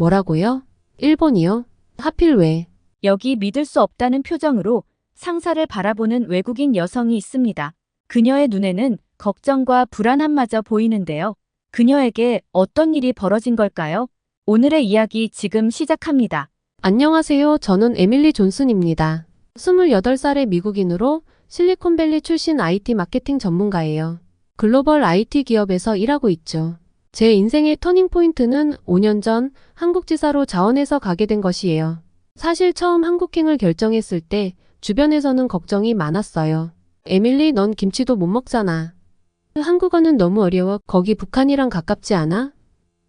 뭐라고요? 일본이요? 하필 왜? 여기 믿을 수 없다는 표정으로 상사를 바라보는 외국인 여성이 있습니다. 그녀의 눈에는 걱정과 불안함마저 보이는데요. 그녀에게 어떤 일이 벌어진 걸까요? 오늘의 이야기 지금 시작합니다. 안녕하세요. 저는 에밀리 존슨입니다. 28살의 미국인으로 실리콘밸리 출신 IT 마케팅 전문가예요. 글로벌 IT 기업에서 일하고 있죠. 제 인생의 터닝포인트는 5년 전 한국지사로 자원해서 가게 된 것이에요. 사실 처음 한국행을 결정했을 때 주변에서는 걱정이 많았어요. 에밀리, 넌 김치도 못 먹잖아. 한국어는 너무 어려워. 거기 북한이랑 가깝지 않아?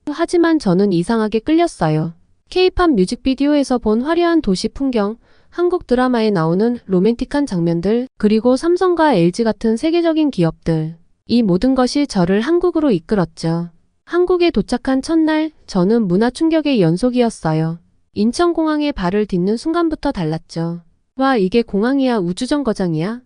하지만 저는 이상하게 끌렸어요. K-팝 뮤직비디오에서 본 화려한 도시 풍경, 한국 드라마에 나오는 로맨틱한 장면들, 그리고 삼성과 LG 같은 세계적인 기업들. 이 모든 것이 저를 한국으로 이끌었죠. 한국에 도착한 첫날, 저는 문화 충격의 연속이었어요. 인천공항에 발을 딛는 순간부터 달랐죠. 와, 이게 공항이야, 우주정거장이야?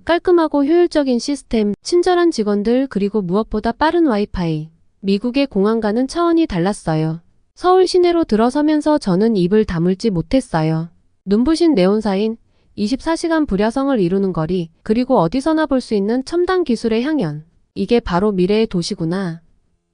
깔끔하고 효율적인 시스템, 친절한 직원들, 그리고 무엇보다 빠른 와이파이. 미국의 공항과는 차원이 달랐어요. 서울 시내로 들어서면서 저는 입을 다물지 못했어요. 눈부신 네온사인, 24시간 불야성을 이루는 거리, 그리고 어디서나 볼 수 있는 첨단 기술의 향연. 이게 바로 미래의 도시구나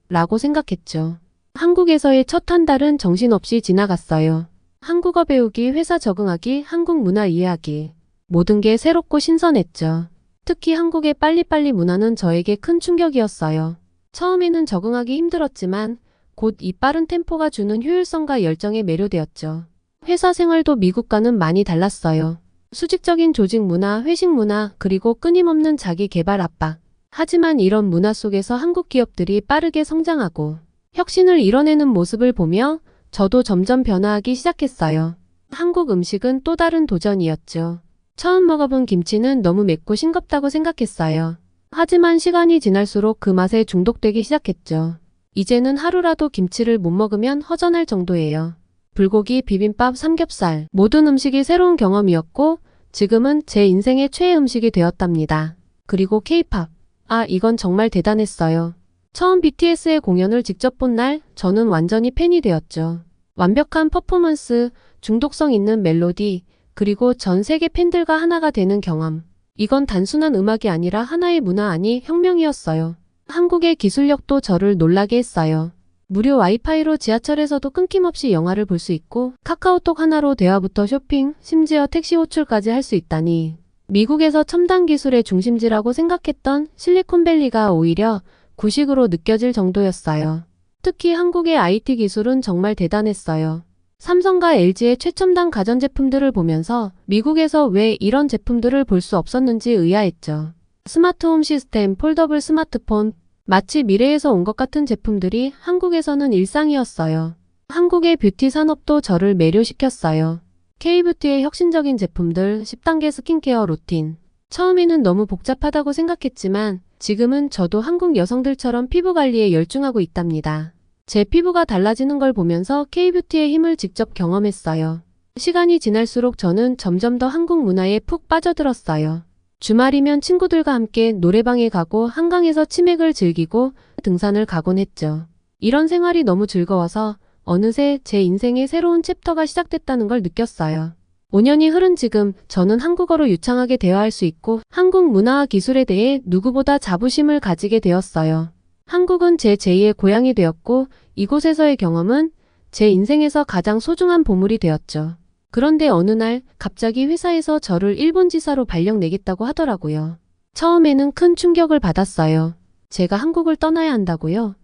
라고 생각했죠. 한국에서의 첫 한 달은 정신없이 지나갔어요. 한국어 배우기, 회사 적응하기, 한국 문화 이해하기. 모든 게 새롭고 신선했죠. 특히 한국의 빨리빨리 문화는 저에게 큰 충격이었어요. 처음에는 적응하기 힘들었지만 곧 이 빠른 템포가 주는 효율성과 열정에 매료되었죠. 회사 생활도 미국과는 많이 달랐어요. 수직적인 조직 문화, 회식 문화, 그리고 끊임없는 자기 개발 압박. 하지만 이런 문화 속에서 한국 기업들이 빠르게 성장하고 혁신을 이뤄내는 모습을 보며 저도 점점 변화하기 시작했어요. 한국 음식은 또 다른 도전이었죠. 처음 먹어본 김치는 너무 맵고 싱겁다고 생각했어요. 하지만 시간이 지날수록 그 맛에 중독되기 시작했죠. 이제는 하루라도 김치를 못 먹으면 허전할 정도예요. 불고기, 비빔밥, 삼겹살, 모든 음식이 새로운 경험이었고 지금은 제 인생의 최애 음식이 되었답니다. 그리고 K-팝. 아, 이건 정말 대단했어요. 처음 BTS의 공연을 직접 본 날 저는 완전히 팬이 되었죠. 완벽한 퍼포먼스, 중독성 있는 멜로디, 그리고 전 세계 팬들과 하나가 되는 경험. 이건 단순한 음악이 아니라 하나의 문화 아니 혁명이었어요. 한국의 기술력도 저를 놀라게 했어요. 무료 와이파이로 지하철에서도 끊김없이 영화를 볼 수 있고 카카오톡 하나로 대화부터 쇼핑, 심지어 택시 호출까지 할 수 있다니. 미국에서 첨단 기술의 중심지라고 생각했던 실리콘밸리가 오히려 구식으로 느껴질 정도였어요. 특히 한국의 IT 기술은 정말 대단했어요. 삼성과 LG의 최첨단 가전제품들을 보면서 미국에서 왜 이런 제품들을 볼 수 없었는지 의아했죠. 스마트홈 시스템, 폴더블 스마트폰, 마치 미래에서 온 것 같은 제품들이 한국에서는 일상이었어요. 한국의 뷰티 산업도 저를 매료시켰어요. K-뷰티의 혁신적인 제품들, 10단계 스킨케어 루틴. 처음에는 너무 복잡하다고 생각했지만 지금은 저도 한국 여성들처럼 피부 관리에 열중하고 있답니다. 제 피부가 달라지는 걸 보면서 K-뷰티의 힘을 직접 경험했어요. 시간이 지날수록 저는 점점 더 한국 문화에 푹 빠져들었어요. 주말이면 친구들과 함께 노래방에 가고 한강에서 치맥을 즐기고 등산을 가곤 했죠. 이런 생활이 너무 즐거워서 어느새 제 인생의 새로운 챕터가 시작됐다는 걸 느꼈어요. 5년이 흐른 지금 저는 한국어로 유창하게 대화할 수 있고 한국 문화와 기술에 대해 누구보다 자부심을 가지게 되었어요. 한국은 제 제2의 고향이 되었고 이곳에서의 경험은 제 인생에서 가장 소중한 보물이 되었죠. 그런데 어느 날 갑자기 회사에서 저를 일본 지사로 발령내겠다고 하더라고요. 처음에는 큰 충격을 받았어요. 제가 한국을 떠나야 한다고요?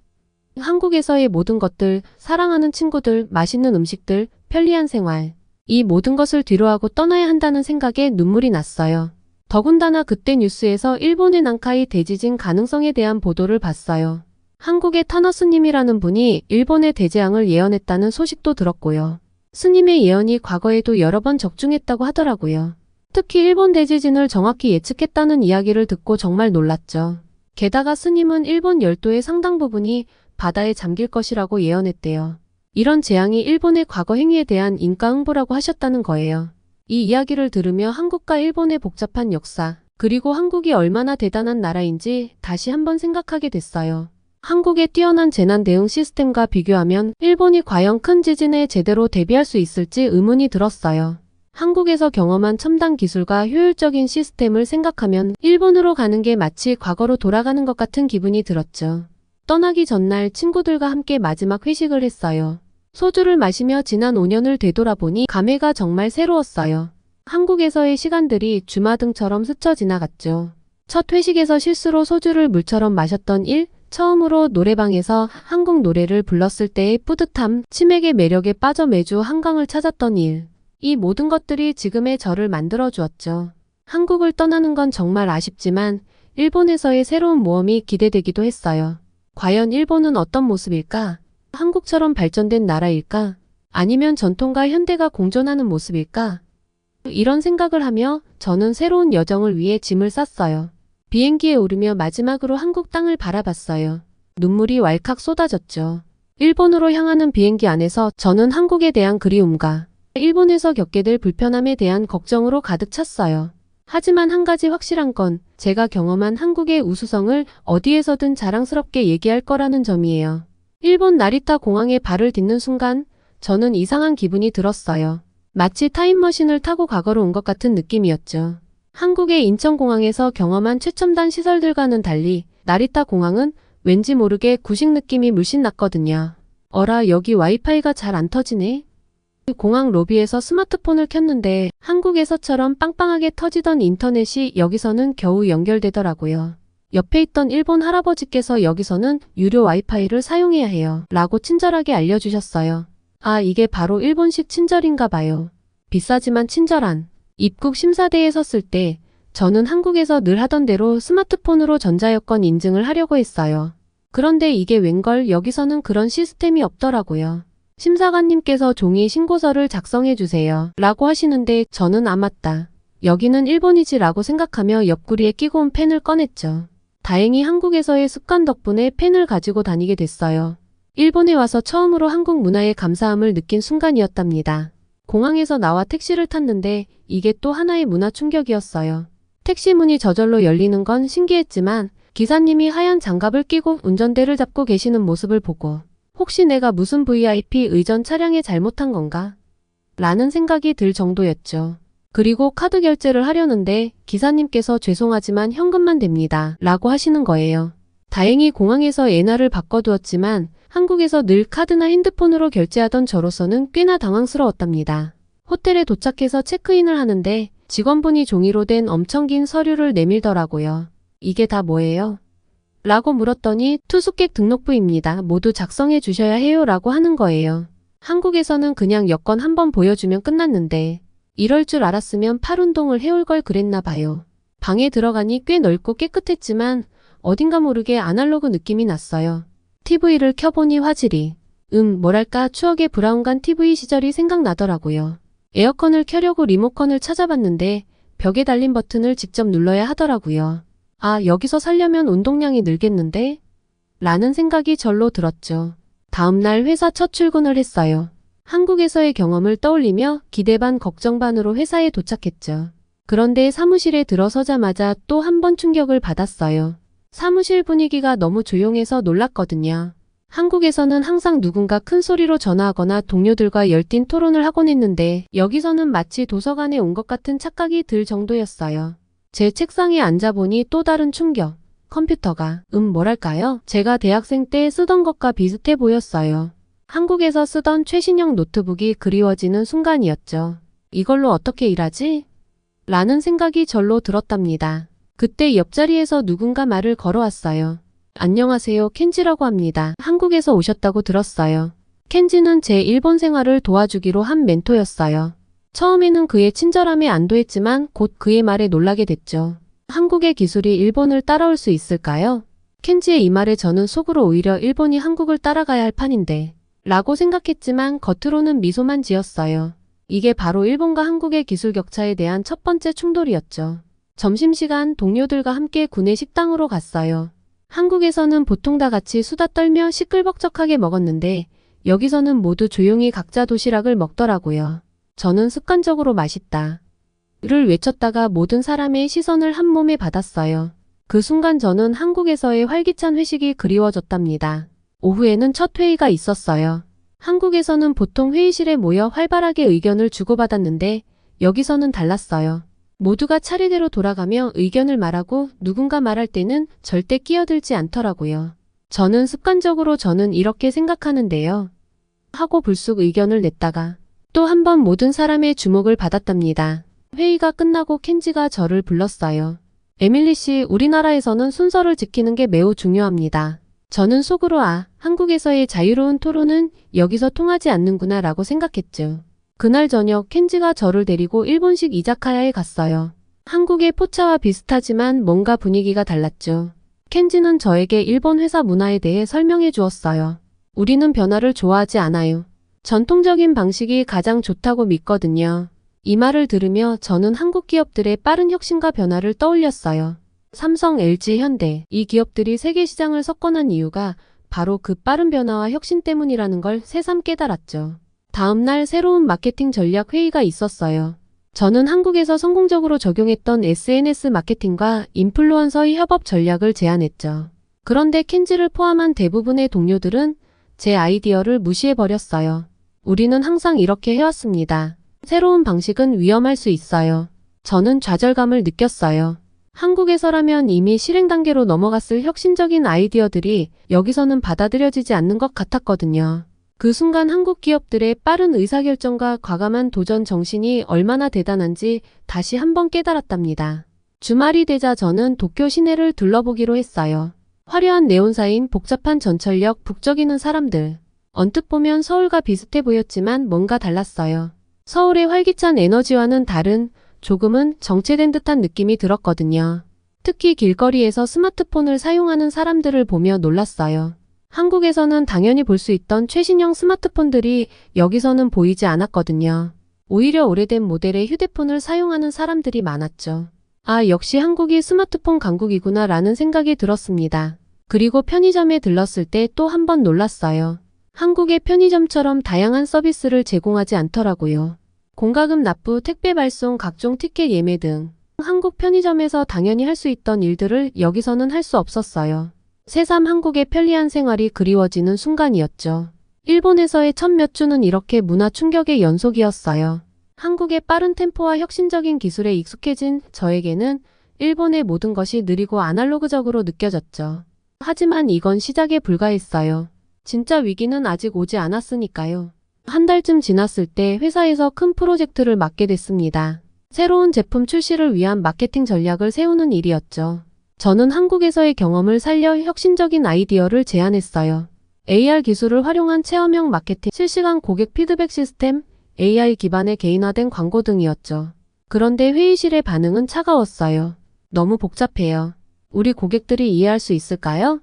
한국에서의 모든 것들, 사랑하는 친구들, 맛있는 음식들, 편리한 생활. 이 모든 것을 뒤로하고 떠나야 한다는 생각에 눈물이 났어요. 더군다나 그때 뉴스에서 일본의 난카이 대지진 가능성에 대한 보도를 봤어요. 한국의 타너 스님이라는 분이 일본의 대재앙을 예언했다는 소식도 들었고요. 스님의 예언이 과거에도 여러 번 적중했다고 하더라고요. 특히 일본 대지진을 정확히 예측했다는 이야기를 듣고 정말 놀랐죠. 게다가 스님은 일본 열도의 상당 부분이 바다에 잠길 것이라고 예언했대요. 이런 재앙이 일본의 과거 행위에 대한 인과응보라고 하셨다는 거예요. 이 이야기를 들으며 한국과 일본의 복잡한 역사, 그리고 한국이 얼마나 대단한 나라인지 다시 한번 생각하게 됐어요. 한국의 뛰어난 재난 대응 시스템과 비교하면 일본이 과연 큰 지진에 제대로 대비할 수 있을지 의문이 들었어요. 한국에서 경험한 첨단 기술과 효율적인 시스템을 생각하면 일본으로 가는 게 마치 과거로 돌아가는 것 같은 기분이 들었죠. 떠나기 전날 친구들과 함께 마지막 회식을 했어요. 소주를 마시며 지난 5년을 되돌아보니 감회가 정말 새로웠어요. 한국에서의 시간들이 주마등처럼 스쳐 지나갔죠. 첫 회식에서 실수로 소주를 물처럼 마셨던 일, 처음으로 노래방에서 한국 노래를 불렀을 때의 뿌듯함, 치맥의 매력에 빠져 매주 한강을 찾았던 일. 이 모든 것들이 지금의 저를 만들어 주었죠. 한국을 떠나는 건 정말 아쉽지만 일본에서의 새로운 모험이 기대되기도 했어요. 과연 일본은 어떤 모습일까? 한국처럼 발전된 나라일까? 아니면 전통과 현대가 공존하는 모습일까? 이런 생각을 하며 저는 새로운 여정을 위해 짐을 쌌어요. 비행기에 오르며 마지막으로 한국 땅을 바라봤어요. 눈물이 왈칵 쏟아졌죠. 일본으로 향하는 비행기 안에서 저는 한국에 대한 그리움과 일본에서 겪게 될 불편함에 대한 걱정으로 가득 찼어요. 하지만 한 가지 확실한 건 제가 경험한 한국의 우수성을 어디에서든 자랑스럽게 얘기할 거라는 점이에요. 일본 나리타 공항에 발을 딛는 순간 저는 이상한 기분이 들었어요. 마치 타임머신을 타고 과거로 온 것 같은 느낌이었죠. 한국의 인천공항에서 경험한 최첨단 시설들과는 달리 나리타 공항은 왠지 모르게 구식 느낌이 물씬 났거든요. 어라, 여기 와이파이가 잘 안 터지네? 공항 로비에서 스마트폰을 켰는데 한국에서처럼 빵빵하게 터지던 인터넷이 여기서는 겨우 연결되더라고요. 옆에 있던 일본 할아버지께서 여기서는 유료 와이파이를 사용해야 해요. 라고 친절하게 알려주셨어요. 아, 이게 바로 일본식 친절인가 봐요. 비싸지만 친절한. 입국 심사대에 섰을 때 저는 한국에서 늘 하던 대로 스마트폰으로 전자여권 인증을 하려고 했어요. 그런데 이게 웬걸 여기서는 그런 시스템이 없더라고요. 심사관님께서 종이에 신고서를 작성해 주세요. 라고 하시는데 저는 아 맞다. 여기는 일본이지 라고 생각하며 옆구리에 끼고 온 펜을 꺼냈죠. 다행히 한국에서의 습관 덕분에 펜을 가지고 다니게 됐어요. 일본에 와서 처음으로 한국 문화에 감사함을 느낀 순간이었답니다. 공항에서 나와 택시를 탔는데 이게 또 하나의 문화 충격이었어요. 택시 문이 저절로 열리는 건 신기했지만 기사님이 하얀 장갑을 끼고 운전대를 잡고 계시는 모습을 보고 혹시 내가 무슨 VIP 의전 차량에 잘못한 건가? 라는 생각이 들 정도였죠. 그리고 카드 결제를 하려는데 기사님께서 죄송하지만 현금만 됩니다. 라고 하시는 거예요. 다행히 공항에서 엔화를 바꿔두었지만 한국에서 늘 카드나 핸드폰으로 결제하던 저로서는 꽤나 당황스러웠답니다. 호텔에 도착해서 체크인을 하는데 직원분이 종이로 된 엄청 긴 서류를 내밀더라고요. 이게 다 뭐예요? 라고 물었더니 투숙객 등록부입니다. 모두 작성해 주셔야 해요. 라고 하는 거예요. 한국에서는 그냥 여권 한번 보여주면 끝났는데 이럴 줄 알았으면 팔 운동을 해올 걸 그랬나 봐요. 방에 들어가니 꽤 넓고 깨끗했지만 어딘가 모르게 아날로그 느낌이 났어요. TV를 켜보니 화질이 뭐랄까 추억의 브라운관 TV 시절이 생각나더라고요. 에어컨을 켜려고 리모컨을 찾아봤는데 벽에 달린 버튼을 직접 눌러야 하더라고요. 아, 여기서 살려면 운동량이 늘겠는데? 라는 생각이 절로 들었죠. 다음날 회사 첫 출근을 했어요. 한국에서의 경험을 떠올리며 기대 반 걱정 반으로 회사에 도착했죠. 그런데 사무실에 들어서자마자 또 한 번 충격을 받았어요. 사무실 분위기가 너무 조용해서 놀랐거든요. 한국에서는 항상 누군가 큰 소리로 전화하거나 동료들과 열띤 토론을 하곤 했는데 여기서는 마치 도서관에 온 것 같은 착각이 들 정도였어요. 제 책상에 앉아보니 또 다른 충격. 컴퓨터가 뭐랄까요? 제가 대학생 때 쓰던 것과 비슷해 보였어요. 한국에서 쓰던 최신형 노트북이 그리워지는 순간이었죠. 이걸로 어떻게 일하지? 라는 생각이 절로 들었답니다. 그때 옆자리에서 누군가 말을 걸어왔어요. 안녕하세요, 켄지라고 합니다. 한국에서 오셨다고 들었어요. 켄지는 제 일본 생활을 도와주기로 한 멘토였어요. 처음에는 그의 친절함에 안도했지만 곧 그의 말에 놀라게 됐죠. 한국의 기술이 일본을 따라올 수 있을까요? 켄지의 이 말에 저는 속으로 오히려 일본이 한국을 따라가야 할 판인데 라고 생각했지만 겉으로는 미소만 지었어요. 이게 바로 일본과 한국의 기술 격차에 대한 첫 번째 충돌이었죠. 점심시간 동료들과 함께 구내 식당으로 갔어요. 한국에서는 보통 다 같이 수다 떨며 시끌벅적하게 먹었는데 여기서는 모두 조용히 각자 도시락을 먹더라고요. 저는 습관적으로 맛있다 를 외쳤다가 모든 사람의 시선을 한 몸에 받았어요. 그 순간 저는 한국에서의 활기찬 회식이 그리워졌답니다. 오후에는 첫 회의가 있었어요. 한국에서는 보통 회의실에 모여 활발하게 의견을 주고받았는데 여기서는 달랐어요. 모두가 차례대로 돌아가며 의견을 말하고 누군가 말할 때는 절대 끼어들지 않더라고요. 저는 습관적으로 저는 이렇게 생각하는데요. 하고 불쑥 의견을 냈다가 또 한 번 모든 사람의 주목을 받았답니다. 회의가 끝나고 켄지가 저를 불렀어요. 에밀리 씨, 우리나라에서는 순서를 지키는 게 매우 중요합니다. 저는 속으로 한국에서의 자유로운 토론은 여기서 통하지 않는구나 라고 생각했죠. 그날 저녁 켄지가 저를 데리고 일본식 이자카야에 갔어요. 한국의 포차와 비슷하지만 뭔가 분위기가 달랐죠. 켄지는 저에게 일본 회사 문화에 대해 설명해 주었어요. 우리는 변화를 좋아하지 않아요. 전통적인 방식이 가장 좋다고 믿거든요. 이 말을 들으며 저는 한국 기업들의 빠른 혁신과 변화를 떠올렸어요. 삼성, LG, 현대, 이 기업들이 세계 시장을 석권한 이유가 바로 그 빠른 변화와 혁신 때문이라는 걸 새삼 깨달았죠. 다음 날 새로운 마케팅 전략 회의가 있었어요. 저는 한국에서 성공적으로 적용했던 SNS 마케팅과 인플루언서의 협업 전략을 제안했죠. 그런데 켄지를 포함한 대부분의 동료들은 제 아이디어를 무시해버렸어요. 우리는 항상 이렇게 해왔습니다. 새로운 방식은 위험할 수 있어요. 저는 좌절감을 느꼈어요. 한국에서라면 이미 실행 단계로 넘어갔을 혁신적인 아이디어들이 여기서는 받아들여지지 않는 것 같았거든요. 그 순간 한국 기업들의 빠른 의사결정과 과감한 도전 정신이 얼마나 대단한지 다시 한번 깨달았답니다. 주말이 되자 저는 도쿄 시내를 둘러보기로 했어요. 화려한 네온사인, 복잡한 전철역, 북적이는 사람들. 언뜻 보면 서울과 비슷해 보였지만 뭔가 달랐어요. 서울의 활기찬 에너지와는 다른 조금은 정체된 듯한 느낌이 들었거든요. 특히 길거리에서 스마트폰을 사용하는 사람들을 보며 놀랐어요. 한국에서는 당연히 볼 수 있던 최신형 스마트폰들이 여기서는 보이지 않았거든요. 오히려 오래된 모델의 휴대폰을 사용하는 사람들이 많았죠. 역시 한국이 스마트폰 강국이구나 라는 생각이 들었습니다. 그리고 편의점에 들렀을 때 또 한 번 놀랐어요. 한국의 편의점처럼 다양한 서비스를 제공하지 않더라고요. 공과금 납부, 택배 발송, 각종 티켓 예매 등 한국 편의점에서 당연히 할 수 있던 일들을 여기서는 할 수 없었어요. 새삼 한국의 편리한 생활이 그리워지는 순간이었죠. 일본에서의 첫 몇 주는 이렇게 문화 충격의 연속이었어요. 한국의 빠른 템포와 혁신적인 기술에 익숙해진 저에게는 일본의 모든 것이 느리고 아날로그적으로 느껴졌죠. 하지만 이건 시작에 불과했어요. 진짜 위기는 아직 오지 않았으니까요. 한 달쯤 지났을 때 회사에서 큰 프로젝트를 맡게 됐습니다. 새로운 제품 출시를 위한 마케팅 전략을 세우는 일이었죠. 저는 한국에서의 경험을 살려 혁신적인 아이디어를 제안했어요. AR 기술을 활용한 체험형 마케팅, 실시간 고객 피드백 시스템, AI 기반의 개인화된 광고 등이었죠. 그런데 회의실의 반응은 차가웠어요. 너무 복잡해요. 우리 고객들이 이해할 수 있을까요?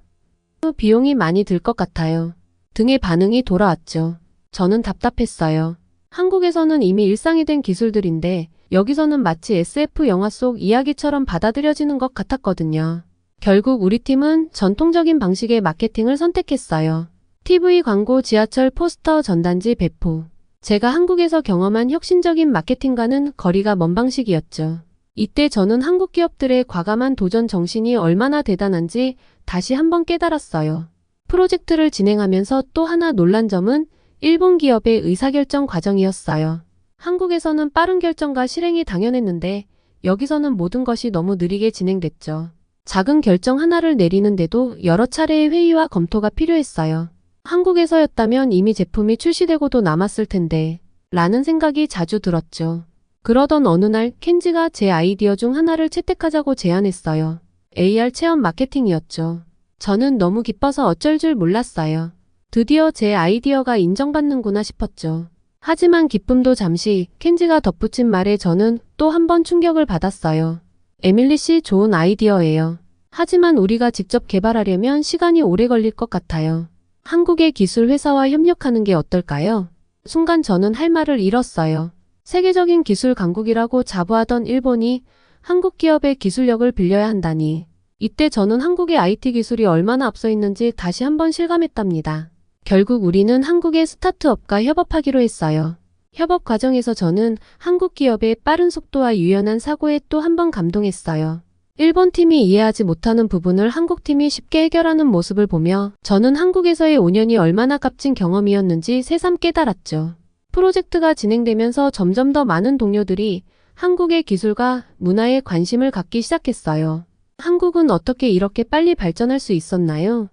비용이 많이 들 것 같아요. 등의 반응이 돌아왔죠. 저는 답답했어요. 한국에서는 이미 일상이 된 기술들인데 여기서는 마치 SF 영화 속 이야기처럼 받아들여지는 것 같았거든요. 결국 우리 팀은 전통적인 방식의 마케팅을 선택했어요. TV 광고, 지하철 포스터, 전단지 배포. 제가 한국에서 경험한 혁신적인 마케팅과는 거리가 먼 방식이었죠. 이때 저는 한국 기업들의 과감한 도전 정신이 얼마나 대단한지 다시 한번 깨달았어요. 프로젝트를 진행하면서 또 하나 놀란 점은 일본 기업의 의사결정 과정이었어요. 한국에서는 빠른 결정과 실행이 당연했는데 여기서는 모든 것이 너무 느리게 진행됐죠. 작은 결정 하나를 내리는데도 여러 차례의 회의와 검토가 필요했어요. 한국에서였다면 이미 제품이 출시되고도 남았을 텐데 라는 생각이 자주 들었죠. 그러던 어느 날 켄지가 제 아이디어 중 하나를 채택하자고 제안했어요. AR 체험 마케팅이었죠. 저는 너무 기뻐서 어쩔 줄 몰랐어요. 드디어 제 아이디어가 인정받는구나 싶었죠. 하지만 기쁨도 잠시, 켄지가 덧붙인 말에 저는 또 한 번 충격을 받았어요. 에밀리 씨, 좋은 아이디어예요. 하지만 우리가 직접 개발하려면 시간이 오래 걸릴 것 같아요. 한국의 기술 회사와 협력하는 게 어떨까요? 순간 저는 할 말을 잃었어요. 세계적인 기술 강국이라고 자부하던 일본이 한국 기업의 기술력을 빌려야 한다니. 이때 저는 한국의 IT 기술이 얼마나 앞서 있는지 다시 한번 실감했답니다. 결국 우리는 한국의 스타트업과 협업하기로 했어요. 협업 과정에서 저는 한국 기업의 빠른 속도와 유연한 사고에 또 한 번 감동했어요. 일본 팀이 이해하지 못하는 부분을 한국 팀이 쉽게 해결하는 모습을 보며 저는 한국에서의 5년이 얼마나 값진 경험이었는지 새삼 깨달았죠. 프로젝트가 진행되면서 점점 더 많은 동료들이 한국의 기술과 문화에 관심을 갖기 시작했어요. 한국은 어떻게 이렇게 빨리 발전할 수 있었나요?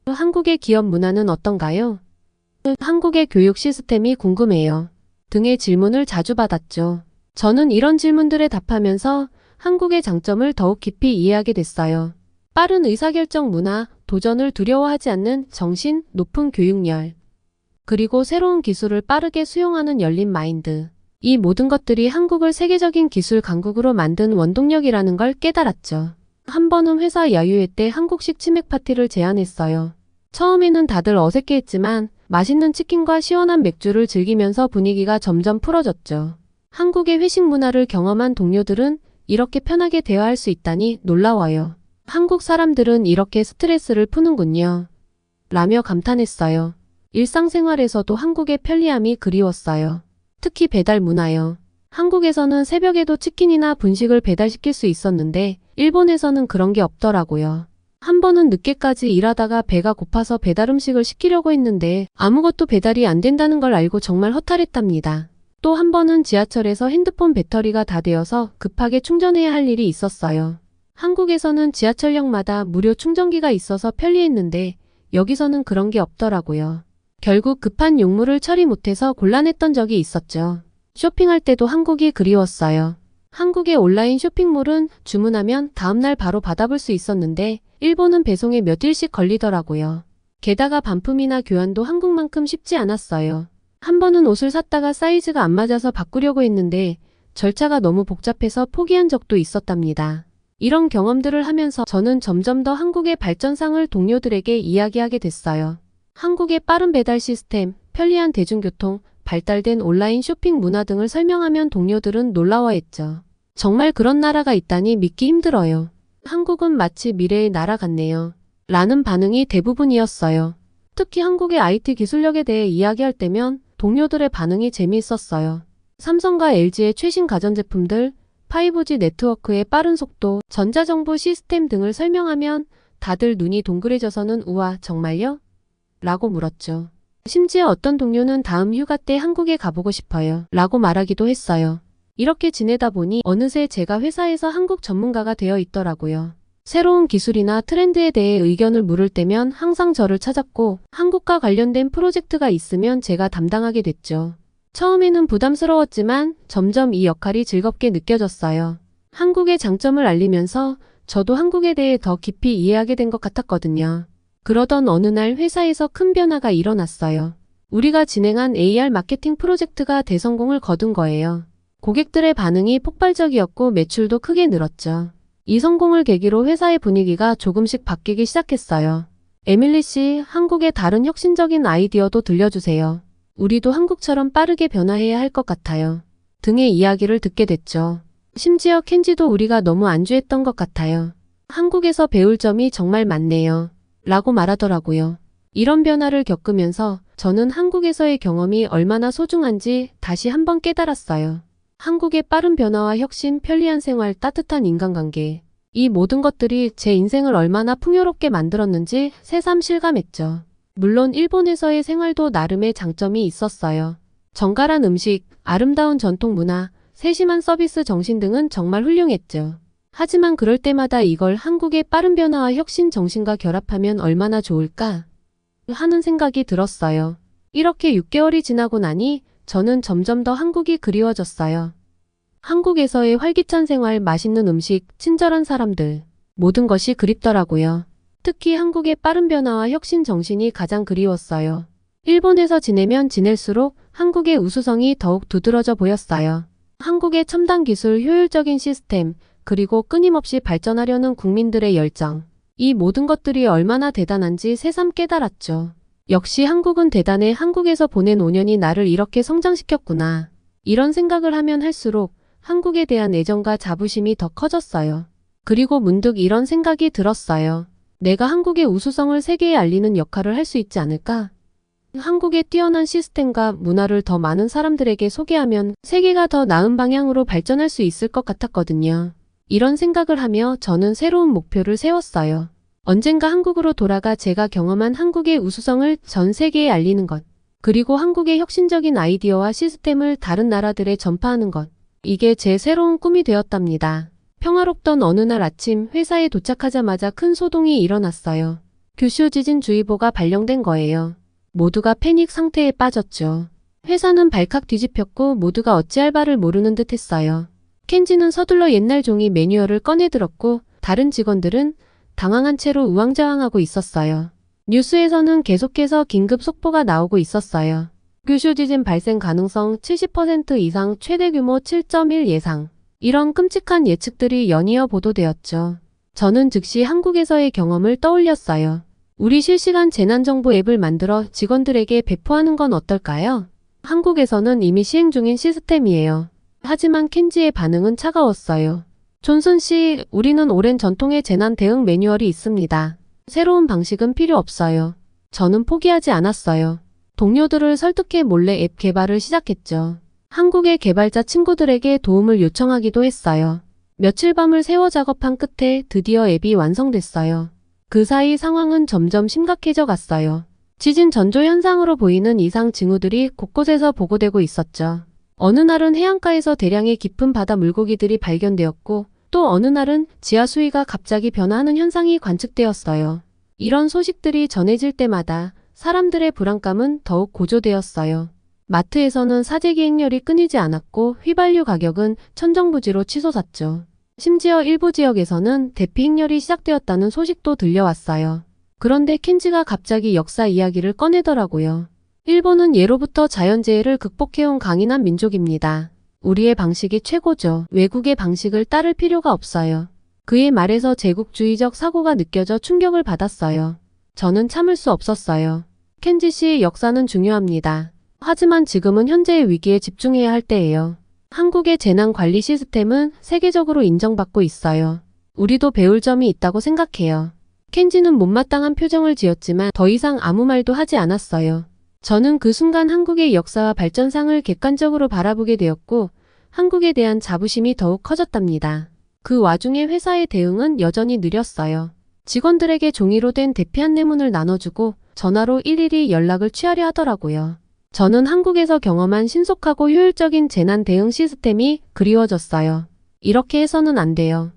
한국의 기업 문화는 어떤가요? 한국의 교육 시스템이 궁금해요. 등의 질문을 자주 받았죠. 저는 이런 질문들에 답하면서 한국의 장점을 더욱 깊이 이해하게 됐어요. 빠른 의사결정 문화, 도전을 두려워하지 않는 정신, 높은 교육열, 그리고 새로운 기술을 빠르게 수용하는 열린 마인드. 이 모든 것들이 한국을 세계적인 기술 강국으로 만든 원동력이라는 걸 깨달았죠. 한 번은 회사 야유회 때 한국식 치맥 파티를 제안했어요. 처음에는 다들 어색해했지만 맛있는 치킨과 시원한 맥주를 즐기면서 분위기가 점점 풀어졌죠. 한국의 회식 문화를 경험한 동료들은 이렇게 편하게 대화할 수 있다니 놀라워요. 한국 사람들은 이렇게 스트레스를 푸는군요. 라며 감탄했어요. 일상생활에서도 한국의 편리함이 그리웠어요. 특히 배달 문화요. 한국에서는 새벽에도 치킨이나 분식을 배달시킬 수 있었는데 일본에서는 그런 게 없더라고요. 한 번은 늦게까지 일하다가 배가 고파서 배달 음식을 시키려고 했는데 아무것도 배달이 안 된다는 걸 알고 정말 허탈했답니다. 또 한 번은 지하철에서 핸드폰 배터리가 다 되어서 급하게 충전해야 할 일이 있었어요. 한국에서는 지하철역마다 무료 충전기가 있어서 편리했는데 여기서는 그런 게 없더라고요. 결국 급한 용무를 처리 못해서 곤란했던 적이 있었죠. 쇼핑할 때도 한국이 그리웠어요. 한국의 온라인 쇼핑몰은 주문하면 다음날 바로 받아볼 수 있었는데 일본은 배송에 몇 일씩 걸리더라고요. 게다가 반품이나 교환도 한국만큼 쉽지 않았어요. 한 번은 옷을 샀다가 사이즈가 안 맞아서 바꾸려고 했는데 절차가 너무 복잡해서 포기한 적도 있었답니다. 이런 경험들을 하면서 저는 점점 더 한국의 발전상을 동료들에게 이야기하게 됐어요. 한국의 빠른 배달 시스템, 편리한 대중교통, 발달된 온라인 쇼핑 문화 등을 설명하면 동료들은 놀라워했죠. 정말 그런 나라가 있다니 믿기 힘들어요. 한국은 마치 미래의 나라 같네요. 라는 반응이 대부분이었어요. 특히 한국의 IT 기술력에 대해 이야기할 때면 동료들의 반응이 재미있었어요. 삼성과 LG의 최신 가전제품들, 5G 네트워크의 빠른 속도, 전자정부 시스템 등을 설명하면 다들 눈이 동그래져서는 우와, 정말요? 라고 물었죠. 심지어 어떤 동료는 다음 휴가 때 한국에 가보고 싶어요. 라고 말하기도 했어요. 이렇게 지내다 보니 어느새 제가 회사에서 한국 전문가가 되어 있더라고요. 새로운 기술이나 트렌드에 대해 의견을 물을 때면 항상 저를 찾았고 한국과 관련된 프로젝트가 있으면 제가 담당하게 됐죠. 처음에는 부담스러웠지만 점점 이 역할이 즐겁게 느껴졌어요. 한국의 장점을 알리면서 저도 한국에 대해 더 깊이 이해하게 된 것 같았거든요. 그러던 어느 날 회사에서 큰 변화가 일어났어요. 우리가 진행한 AR 마케팅 프로젝트가 대성공을 거둔 거예요. 고객들의 반응이 폭발적이었고 매출도 크게 늘었죠. 이 성공을 계기로 회사의 분위기가 조금씩 바뀌기 시작했어요. 에밀리 씨, 한국의 다른 혁신적인 아이디어도 들려주세요. 우리도 한국처럼 빠르게 변화해야 할 것 같아요. 등의 이야기를 듣게 됐죠. 심지어 켄지도 우리가 너무 안주했던 것 같아요. 한국에서 배울 점이 정말 많네요. 라고 말하더라고요. 이런 변화를 겪으면서 저는 한국에서의 경험이 얼마나 소중한지 다시 한번 깨달았어요. 한국의 빠른 변화와 혁신, 편리한 생활, 따뜻한 인간관계. 이 모든 것들이 제 인생을 얼마나 풍요롭게 만들었는지 새삼 실감했죠. 물론 일본에서의 생활도 나름의 장점이 있었어요. 정갈한 음식, 아름다운 전통 문화, 세심한 서비스 정신 등은 정말 훌륭했죠. 하지만 그럴 때마다 이걸 한국의 빠른 변화와 혁신 정신과 결합하면 얼마나 좋을까 하는 생각이 들었어요. 이렇게 6개월이 지나고 나니 저는 점점 더 한국이 그리워졌어요. 한국에서의 활기찬 생활, 맛있는 음식, 친절한 사람들, 모든 것이 그립더라고요. 특히 한국의 빠른 변화와 혁신 정신이 가장 그리웠어요. 일본에서 지내면 지낼수록 한국의 우수성이 더욱 두드러져 보였어요. 한국의 첨단 기술, 효율적인 시스템, 그리고 끊임없이 발전하려는 국민들의 열정. 이 모든 것들이 얼마나 대단한지 새삼 깨달았죠. 역시 한국은 대단해. 한국에서 보낸 5년이 나를 이렇게 성장시켰구나. 이런 생각을 하면 할수록 한국에 대한 애정과 자부심이 더 커졌어요. 그리고 문득 이런 생각이 들었어요. 내가 한국의 우수성을 세계에 알리는 역할을 할 수 있지 않을까? 한국의 뛰어난 시스템과 문화를 더 많은 사람들에게 소개하면 세계가 더 나은 방향으로 발전할 수 있을 것 같았거든요. 이런 생각을 하며 저는 새로운 목표를 세웠어요. 언젠가 한국으로 돌아가 제가 경험한 한국의 우수성을 전 세계에 알리는 것. 그리고 한국의 혁신적인 아이디어와 시스템을 다른 나라들에 전파하는 것. 이게 제 새로운 꿈이 되었답니다. 평화롭던 어느 날 아침 회사에 도착하자마자 큰 소동이 일어났어요. 규슈 지진주의보가 발령된 거예요. 모두가 패닉 상태에 빠졌죠. 회사는 발칵 뒤집혔고 모두가 어찌할 바를 모르는 듯 했어요. 켄지는 서둘러 옛날 종이 매뉴얼을 꺼내들었고 다른 직원들은 당황한 채로 우왕좌왕하고 있었어요. 뉴스에서는 계속해서 긴급 속보가 나오고 있었어요. 규슈 지진 발생 가능성 70% 이상 최대 규모 7.1 예상. 이런 끔찍한 예측들이 연이어 보도되었죠. 저는 즉시 한국에서의 경험을 떠올렸어요. 우리 실시간 재난정보 앱을 만들어 직원들에게 배포하는 건 어떨까요? 한국에서는 이미 시행 중인 시스템이에요. 하지만 켄지의 반응은 차가웠어요. 존슨 씨, 우리는 오랜 전통의 재난 대응 매뉴얼이 있습니다. 새로운 방식은 필요 없어요. 저는 포기하지 않았어요. 동료들을 설득해 몰래 앱 개발을 시작했죠. 한국의 개발자 친구들에게 도움을 요청하기도 했어요. 며칠 밤을 새워 작업한 끝에 드디어 앱이 완성됐어요. 그 사이 상황은 점점 심각해져 갔어요. 지진 전조 현상으로 보이는 이상 징후들이 곳곳에서 보고되고 있었죠. 어느 날은 해안가에서 대량의 깊은 바다 물고기들이 발견되었고 또 어느 날은 지하 수위가 갑자기 변화하는 현상이 관측되었어요. 이런 소식들이 전해질 때마다 사람들의 불안감은 더욱 고조되었어요. 마트에서는 사재기 행렬이 끊이지 않았고 휘발유 가격은 천정부지로 치솟았죠. 심지어 일부 지역에서는 대피 행렬이 시작되었다는 소식도 들려왔어요. 그런데 켄지가 갑자기 역사 이야기를 꺼내더라고요. 일본은 예로부터 자연재해를 극복해온 강인한 민족입니다. 우리의 방식이 최고죠. 외국의 방식을 따를 필요가 없어요. 그의 말에서 제국주의적 사고가 느껴져 충격을 받았어요. 저는 참을 수 없었어요. 켄지 씨의 역사는 중요합니다. 하지만 지금은 현재의 위기에 집중해야 할 때예요. 한국의 재난관리 시스템은 세계적으로 인정받고 있어요. 우리도 배울 점이 있다고 생각해요. 켄지는 못마땅한 표정을 지었지만 더 이상 아무 말도 하지 않았어요. 저는 그 순간 한국의 역사와 발전상을 객관적으로 바라보게 되었고 한국에 대한 자부심이 더욱 커졌답니다. 그 와중에 회사의 대응은 여전히 느렸어요. 직원들에게 종이로 된 대피 안내문을 나눠주고 전화로 일일이 연락을 취하려 하더라고요. 저는 한국에서 경험한 신속하고 효율적인 재난 대응 시스템이 그리워졌어요. 이렇게 해서는 안 돼요.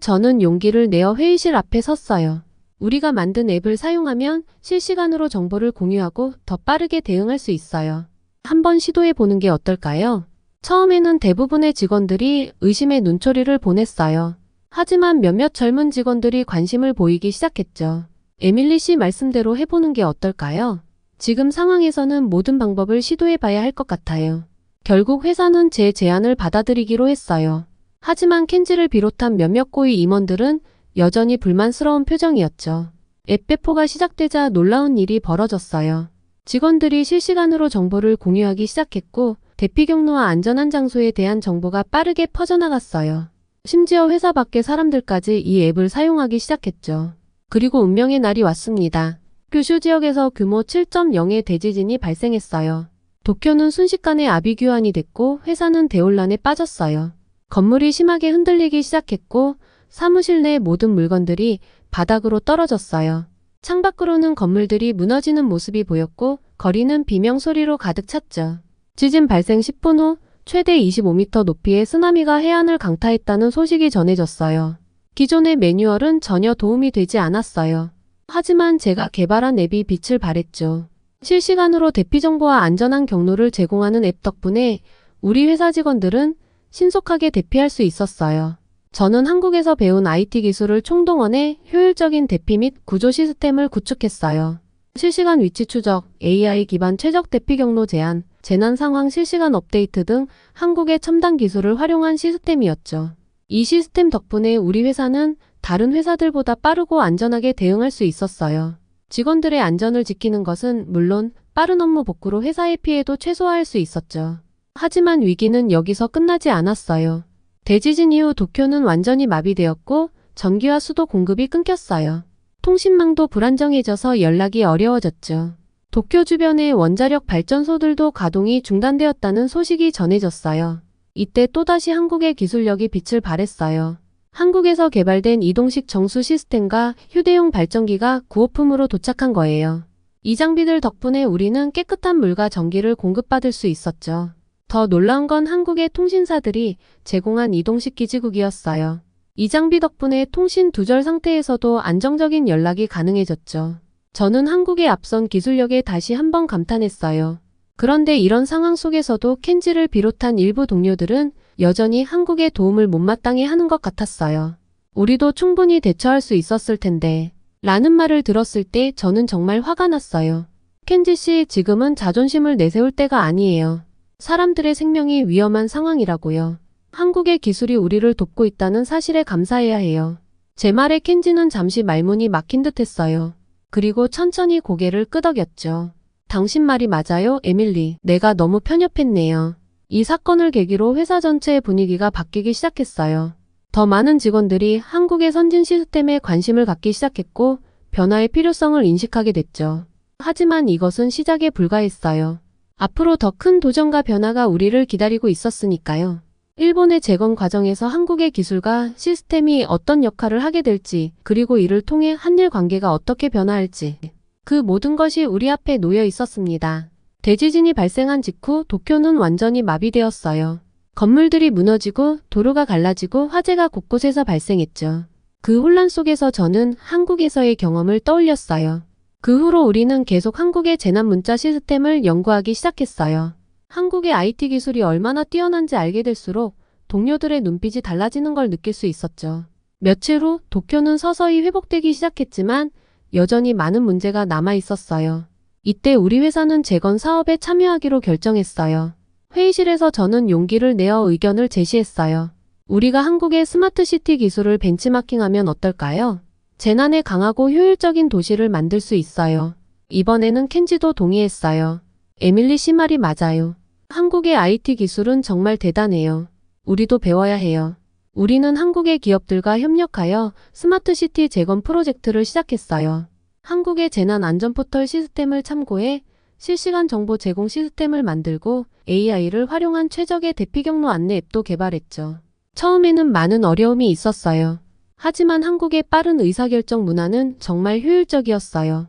저는 용기를 내어 회의실 앞에 섰어요. 우리가 만든 앱을 사용하면 실시간으로 정보를 공유하고 더 빠르게 대응할 수 있어요. 한번 시도해 보는 게 어떨까요? 처음에는 대부분의 직원들이 의심의 눈초리를 보냈어요. 하지만 몇몇 젊은 직원들이 관심을 보이기 시작했죠. 에밀리 씨 말씀대로 해보는 게 어떨까요? 지금 상황에서는 모든 방법을 시도해봐야 할 것 같아요. 결국 회사는 제 제안을 받아들이기로 했어요. 하지만 켄지를 비롯한 몇몇 고위 임원들은 여전히 불만스러운 표정이었죠. 앱 배포가 시작되자 놀라운 일이 벌어졌어요. 직원들이 실시간으로 정보를 공유하기 시작했고 대피 경로와 안전한 장소에 대한 정보가 빠르게 퍼져나갔어요. 심지어 회사 밖의 사람들까지 이 앱을 사용하기 시작했죠. 그리고 운명의 날이 왔습니다. 규슈 지역에서 규모 7.0의 대지진이 발생했어요. 도쿄는 순식간에 아비규환이 됐고 회사는 대혼란에 빠졌어요. 건물이 심하게 흔들리기 시작했고 사무실 내 모든 물건들이 바닥으로 떨어졌어요. 창밖으로는 건물들이 무너지는 모습이 보였고 거리는 비명소리로 가득 찼죠. 지진 발생 10분 후 최대 25m 높이의 쓰나미가 해안을 강타했다는 소식이 전해졌어요. 기존의 매뉴얼은 전혀 도움이 되지 않았어요. 하지만 제가 개발한 앱이 빛을 발했죠. 실시간으로 대피 정보와 안전한 경로를 제공하는 앱 덕분에 우리 회사 직원들은 신속하게 대피할 수 있었어요. 저는 한국에서 배운 IT 기술을 총동원해 효율적인 대피 및 구조 시스템을 구축했어요. 실시간 위치 추적, AI 기반 최적 대피 경로 제한, 재난 상황 실시간 업데이트 등 한국의 첨단 기술을 활용한 시스템이었죠. 이 시스템 덕분에 우리 회사는 다른 회사들보다 빠르고 안전하게 대응할 수 있었어요. 직원들의 안전을 지키는 것은 물론 빠른 업무 복구로 회사의 피해도 최소화할 수 있었죠. 하지만 위기는 여기서 끝나지 않았어요. 대지진 이후 도쿄는 완전히 마비되었고 전기와 수도 공급이 끊겼어요. 통신망도 불안정해져서 연락이 어려워졌죠. 도쿄 주변의 원자력 발전소들도 가동이 중단되었다는 소식이 전해졌어요. 이때 또다시 한국의 기술력이 빛을 발했어요. 한국에서 개발된 이동식 정수 시스템과 휴대용 발전기가 구호품으로 도착한 거예요. 이 장비들 덕분에 우리는 깨끗한 물과 전기를 공급받을 수 있었죠. 더 놀라운 건 한국의 통신사들이 제공한 이동식 기지국이었어요. 이 장비 덕분에 통신 두절 상태에서도 안정적인 연락이 가능해졌죠. 저는 한국의 앞선 기술력에 다시 한번 감탄했어요. 그런데 이런 상황 속에서도 켄지를 비롯한 일부 동료들은 여전히 한국의 도움을 못마땅해 하는 것 같았어요. 우리도 충분히 대처할 수 있었을 텐데 라는 말을 들었을 때 저는 정말 화가 났어요. 켄지 씨, 지금은 자존심을 내세울 때가 아니에요. 사람들의 생명이 위험한 상황이라고요. 한국의 기술이 우리를 돕고 있다는 사실에 감사해야 해요. 제 말에 켄지는 잠시 말문이 막힌 듯 했어요. 그리고 천천히 고개를 끄덕였죠. 당신 말이 맞아요, 에밀리. 내가 너무 편협했네요. 이 사건을 계기로 회사 전체의 분위기가 바뀌기 시작했어요. 더 많은 직원들이 한국의 선진 시스템에 관심을 갖기 시작했고 변화의 필요성을 인식하게 됐죠. 하지만 이것은 시작에 불과했어요. 앞으로 더 큰 도전과 변화가 우리를 기다리고 있었으니까요. 일본의 재건 과정에서 한국의 기술과 시스템이 어떤 역할을 하게 될지, 그리고 이를 통해 한일 관계가 어떻게 변화할지, 그 모든 것이 우리 앞에 놓여 있었습니다. 대지진이 발생한 직후 도쿄는 완전히 마비되었어요. 건물들이 무너지고 도로가 갈라지고 화재가 곳곳에서 발생했죠. 그 혼란 속에서 저는 한국에서의 경험을 떠올렸어요. 그 후로 우리는 계속 한국의 재난 문자 시스템을 연구하기 시작했어요. 한국의 IT 기술이 얼마나 뛰어난지 알게 될수록 동료들의 눈빛이 달라지는 걸 느낄 수 있었죠. 며칠 후 도쿄는 서서히 회복되기 시작했지만 여전히 많은 문제가 남아 있었어요. 이때 우리 회사는 재건 사업에 참여하기로 결정했어요. 회의실에서 저는 용기를 내어 의견을 제시했어요. 우리가 한국의 스마트시티 기술을 벤치마킹하면 어떨까요? 재난에 강하고 효율적인 도시를 만들 수 있어요. 이번에는 켄지도 동의했어요. 에밀리 씨 말이 맞아요. 한국의 IT 기술은 정말 대단해요. 우리도 배워야 해요. 우리는 한국의 기업들과 협력하여 스마트시티 재건 프로젝트를 시작했어요. 한국의 재난안전포털 시스템을 참고해 실시간 정보 제공 시스템을 만들고 AI를 활용한 최적의 대피 경로 안내 앱도 개발했죠. 처음에는 많은 어려움이 있었어요. 하지만 한국의 빠른 의사결정 문화는 정말 효율적이었어요.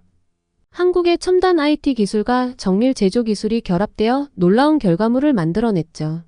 한국의 첨단 IT 기술과 정밀 제조 기술이 결합되어 놀라운 결과물을 만들어냈죠.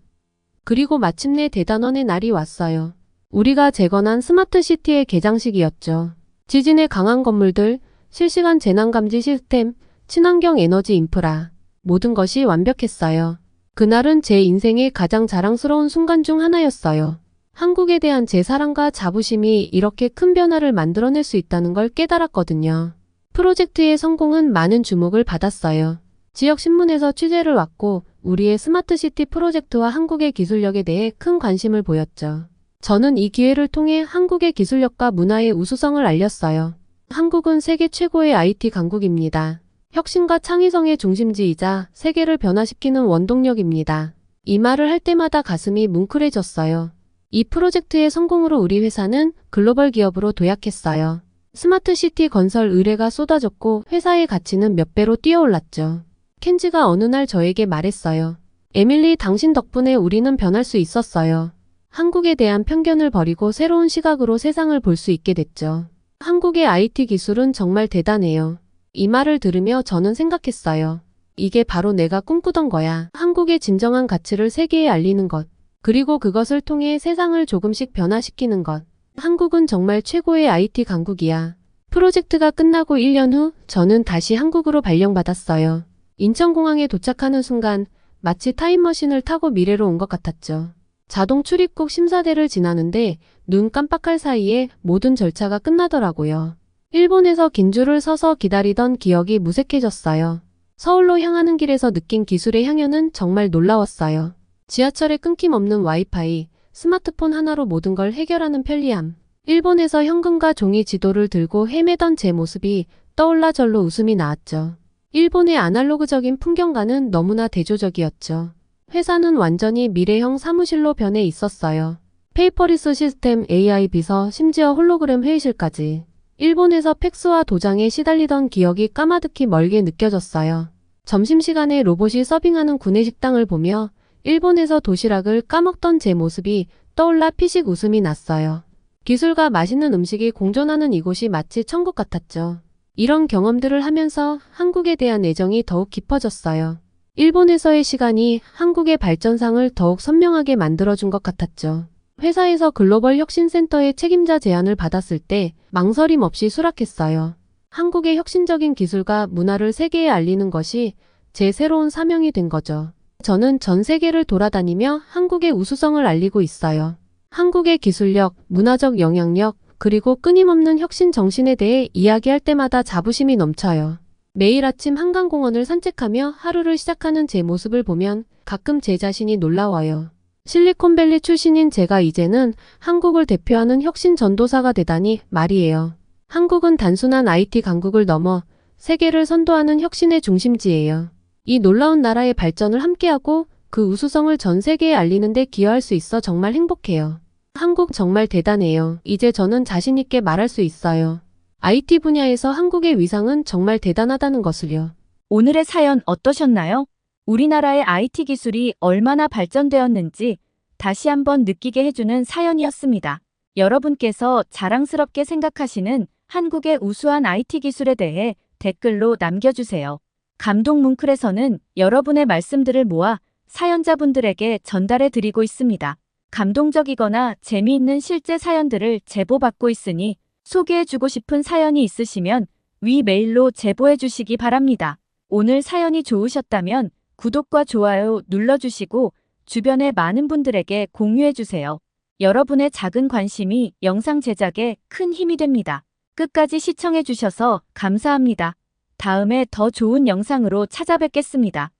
그리고 마침내 대단원의 날이 왔어요. 우리가 재건한 스마트시티의 개장식이었죠. 지진에 강한 건물들, 실시간 재난감지 시스템, 친환경 에너지 인프라, 모든 것이 완벽했어요. 그날은 제 인생의 가장 자랑스러운 순간 중 하나였어요. 한국에 대한 제 사랑과 자부심이 이렇게 큰 변화를 만들어낼 수 있다는 걸 깨달았거든요. 프로젝트의 성공은 많은 주목을 받았어요. 지역 신문에서 취재를 왔고 우리의 스마트시티 프로젝트와 한국의 기술력에 대해 큰 관심을 보였죠. 저는 이 기회를 통해 한국의 기술력과 문화의 우수성을 알렸어요. 한국은 세계 최고의 IT 강국입니다. 혁신과 창의성의 중심지이자 세계를 변화시키는 원동력입니다. 이 말을 할 때마다 가슴이 뭉클해졌어요. 이 프로젝트의 성공으로 우리 회사는 글로벌 기업으로 도약했어요. 스마트시티 건설 의뢰가 쏟아졌고 회사의 가치는 몇 배로 뛰어올랐죠. 켄지가 어느 날 저에게 말했어요. 에밀리, 당신 덕분에 우리는 변할 수 있었어요. 한국에 대한 편견을 버리고 새로운 시각으로 세상을 볼 수 있게 됐죠. 한국의 IT 기술은 정말 대단해요. 이 말을 들으며 저는 생각했어요. 이게 바로 내가 꿈꾸던 거야. 한국의 진정한 가치를 세계에 알리는 것. 그리고 그것을 통해 세상을 조금씩 변화시키는 것. 한국은 정말 최고의 IT 강국이야. 프로젝트가 끝나고 1년 후 저는 다시 한국으로 발령받았어요. 인천공항에 도착하는 순간 마치 타임머신을 타고 미래로 온 것 같았죠. 자동 출입국 심사대를 지나는데 눈 깜빡할 사이에 모든 절차가 끝나더라고요. 일본에서 긴 줄을 서서 기다리던 기억이 무색해졌어요. 서울로 향하는 길에서 느낀 기술의 향연은 정말 놀라웠어요. 지하철에 끊김없는 와이파이, 스마트폰 하나로 모든 걸 해결하는 편리함. 일본에서 현금과 종이 지도를 들고 헤매던 제 모습이 떠올라 절로 웃음이 나왔죠. 일본의 아날로그적인 풍경과는 너무나 대조적이었죠. 회사는 완전히 미래형 사무실로 변해 있었어요. 페이퍼리스 시스템, AI 비서, 심지어 홀로그램 회의실까지. 일본에서 팩스와 도장에 시달리던 기억이 까마득히 멀게 느껴졌어요. 점심시간에 로봇이 서빙하는 구내식당을 보며 일본에서 도시락을 까먹던 제 모습이 떠올라 피식 웃음이 났어요. 기술과 맛있는 음식이 공존하는 이곳이 마치 천국 같았죠. 이런 경험들을 하면서 한국에 대한 애정이 더욱 깊어졌어요. 일본에서의 시간이 한국의 발전상을 더욱 선명하게 만들어준 것 같았죠. 회사에서 글로벌 혁신센터의 책임자 제안을 받았을 때 망설임 없이 수락했어요. 한국의 혁신적인 기술과 문화를 세계에 알리는 것이 제 새로운 사명이 된 거죠. 저는 전 세계를 돌아다니며 한국의 우수성을 알리고 있어요. 한국의 기술력, 문화적 영향력, 그리고 끊임없는 혁신 정신에 대해 이야기할 때마다 자부심이 넘쳐요. 매일 아침 한강공원을 산책하며 하루를 시작하는 제 모습을 보면 가끔 제 자신이 놀라워요. 실리콘밸리 출신인 제가 이제는 한국을 대표하는 혁신 전도사가 되다니 말이에요. 한국은 단순한 IT 강국을 넘어 세계를 선도하는 혁신의 중심지예요. 이 놀라운 나라의 발전을 함께하고 그 우수성을 전 세계에 알리는 데 기여할 수 있어 정말 행복해요. 한국 정말 대단해요. 이제 저는 자신 있게 말할 수 있어요. IT 분야에서 한국의 위상은 정말 대단하다는 것을요. 오늘의 사연 어떠셨나요? 우리나라의 IT 기술이 얼마나 발전되었는지 다시 한번 느끼게 해주는 사연이었습니다. 여러분께서 자랑스럽게 생각하시는 한국의 우수한 IT 기술에 대해 댓글로 남겨주세요. 감동 뭉클에서는 여러분의 말씀들을 모아 사연자분들에게 전달해 드리고 있습니다. 감동적이거나 재미있는 실제 사연들을 제보받고 있으니 소개해주고 싶은 사연이 있으시면 위 메일로 제보해 주시기 바랍니다. 오늘 사연이 좋으셨다면 구독과 좋아요 눌러주시고 주변의 많은 분들에게 공유해주세요. 여러분의 작은 관심이 영상 제작에 큰 힘이 됩니다. 끝까지 시청해주셔서 감사합니다. 다음에 더 좋은 영상으로 찾아뵙겠습니다.